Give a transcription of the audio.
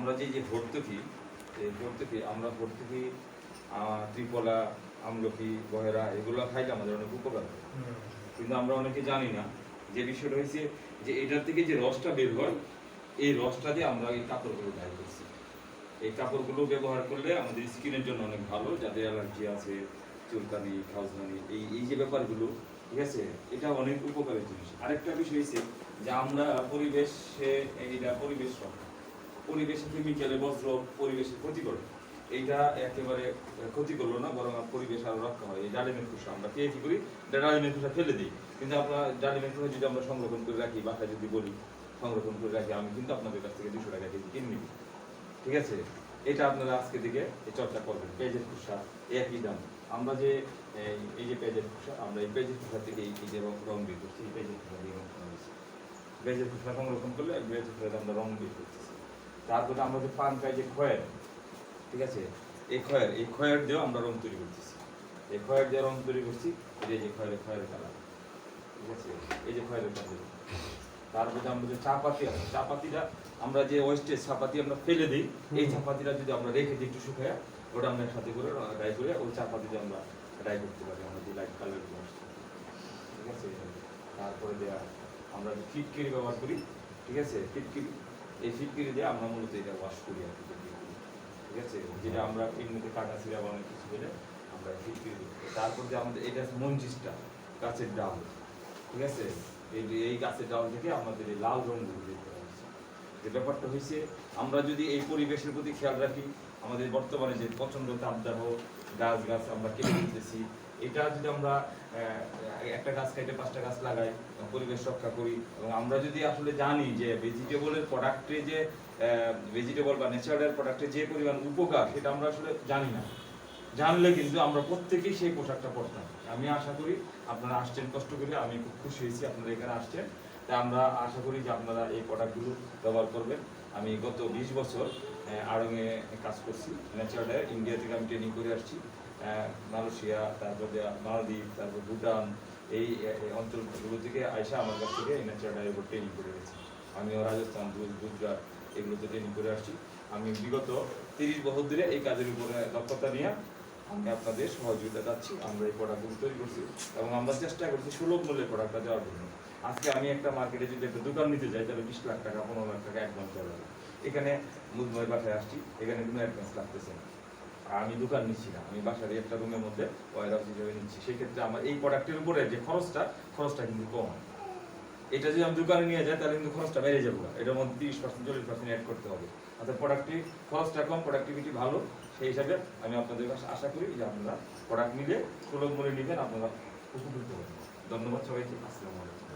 আমরা যে ভর্তুকি, এই ভর্তুকি আমরা ভর্তুকি ত্রিফলা, আমলকি, গহেরা এগুলো খাইলে আমাদের অনেক উপকার হয়। কিন্তু আমরা অনেকে জানি না যে বিষয়টা হয়েছে যে এটার থেকে যে রসটা বের হয়, এই রসটা দিয়ে আমরা এই কাপড়গুলো গায়ে করছি। এই কাপড়গুলো ব্যবহার করলে আমাদের স্কিনের জন্য অনেক ভালো, যাদের অ্যালার্জি আছে, চুলকানি, খাউজকানি, এই যে ব্যাপারগুলো, ঠিক আছে, এটা অনেক উপকারী জিনিস। আরেকটা বিষয় হচ্ছে যে আমরা পরিবেশে, এইটা পরিবেশ রক্ষা, পরিবেশে কেমিক্যালে বজ্র পরিবেশের ক্ষতি করে, এইটা একেবারে ক্ষতি করলো না, বরং পরিবেশ আরো রক্ষা হয়। এই ডালিমের খোসা আমরা কে কি করি, ডালিমের খোসা ফেলে দিই, কিন্তু আপনার ডালিমের খোসা যদি আমরা সংরক্ষণ করে রাখি, বাসায় যদি বলি সংরক্ষণ করে রাখি, আমি কিন্তু আপনাদের কাছ থেকে 200 টাকা কেজি কিনে নিবি, ঠিক আছে। এটা আপনারা আজকে থেকে এই চর্চা করবেন। পেঁয়াজের খোসা একই দাম। আমরা যে এই যে পেঁয়াজের খোসা, আমরা এই পেঁয়াজের খোসা থেকে এই যে রং বের করছি, এই পেঁয়াজের খোসা দিয়ে রং করা হয়েছে। পেঁয়াজের খোসা সংরক্ষণ করলে পেঁয়াজের খোসা আমরা রং বের করতেছি। তারপরে আমরা যে পান খাই যে খয়ের, ঠিক আছে, এই খয়ের দিয়েও আমরা রং তৈরি করতেছি। এই খয়ের দিয়ে রং তৈরি করছি, এই যে খয়ের কালার, ঠিক আছে, এই যে খয়ের কালার। তারপরে আমরা যে চাপাতি আছে, চাপাতিটা আমরা যে ওয়েস্টেজ চাপাতি আমরা ফেলে দিই, এই চাপাতিটা যদি আমরা রেখে দিই একটু শুকায়, ওটা আমরা সাথে করে ড্রাই করে ওই চাপাতিতে আমরা ড্রাই করতে পারি, আমরা যে লাইট কালার, ঠিক আছে। তারপরে দেয়া আমরা যে ফিটকিরি ব্যবহার করি, ঠিক আছে, ফিটকিরি, এই ফিটকিরি দিয়ে আমরা মূলত এটা ওয়াশ করি আর কি, ঠিক আছে, যেটা আমরা এমনিতে কাটা ছিঁড়া বা অনেক কিছু হলে আমরা ফিটকিরি দিই। তারপর যে আমাদের এটা মঞ্জিসটা, গাছের ডাল, ঠিক আছে, এই গাছের ডাল থেকে আমাদের এই লাল রঙগুলো বের করা হয়েছে। যে ব্যাপারটা হয়েছে, আমরা যদি এই পরিবেশের প্রতি খেয়াল রাখি, আমাদের বর্তমানে যে প্রচণ্ড তাপদাহ, গাছ আমরা কেটে দিতেছি, এটা যদি আমরা একটা গাছ কেটে 5টা গাছ লাগাই, পরিবেশ রক্ষা করি, এবং আমরা যদি আসলে জানি যে ভেজিটেবলের প্রোডাক্টে যে ভেজিটেবল বা ন্যাচারাল প্রোডাক্টে যে পরিমাণ উপকার, সেটা আমরা আসলে জানি না। জানলে কিন্তু আমরা প্রত্যেকেই সেই পোশাকটা পরতাম। আমি আশা করি আপনারা আসছেন কষ্ট করে, আমি খুব খুশি হয়েছি আপনারা এখানে আসছেন। তাই আমরা আশা করি যে আপনারা এই প্রোডাক্টগুলো ব্যবহার করবেন। আমি গত 20 বছর আড়ংয়ে কাজ করছি, ন্যাচারাল ইন্ডিয়া থেকে আমি ট্রেনিং করে আসছি, মালয়েশিয়া, তারপরে মালদ্বীপ, তারপর ভুটান, এই অঞ্চলগুলো থেকে আইসা আমার কাছ থেকে এই ন্যাচারাল উপর ট্রেনিং করে গেছি। আমিও রাজস্থান, গুজরাট এগুলোতে ট্রেনিং করে আসছি। আমি বিগত 30 বছর ধরে এই কাজের উপরে দক্ষতা নিয়ে আমি আপনাদের সহযোগিতা চাচ্ছি। আমরা এই প্রোডাক্টগুলো তৈরি করছি এবং আমরা চেষ্টা করছি সুলভ মূল্যে প্রোডাক্টটা দেওয়ার জন্য। আজকে আমি একটা মার্কেটে যদি একটা দোকান নিতে যাই, তাহলে 20 লাখ টাকা, 15 লাখ টাকা অ্যাডভান্স দেওয়া লাগে। এখানে মুজময় বাসায় আসছি, এখানে কোনো অ্যাডভান্স লাগতেছে না। আমি দোকান নিচ্ছি না, আমি বাসার একটা রুমের মধ্যে ওয়ার হাউস হিসেবে নিচ্ছি। সেক্ষেত্রে আমার এই প্রোডাক্টের উপরে যে খরচটা কিন্তু কম। এটা যদি আমি দোকানে নিয়ে যাই, তাহলে কিন্তু খরচটা বেড়ে যাবো, এটার মধ্যে 30% 40% অ্যাড করতে হবে। অর্থাৎ প্রোডাক্টিভ খরচটা কম, প্রোডাক্টিভিটি ভালো। সেই হিসাবে আমি আপনাদের কাছে আশা করি যে আপনারা প্রোডাক্ট নিলে সুলভ মূল্যে নেবেন, আপনারা উপকৃত হবেন। ধন্যবাদ সবাইকে। আসসালামু আলাইকুম।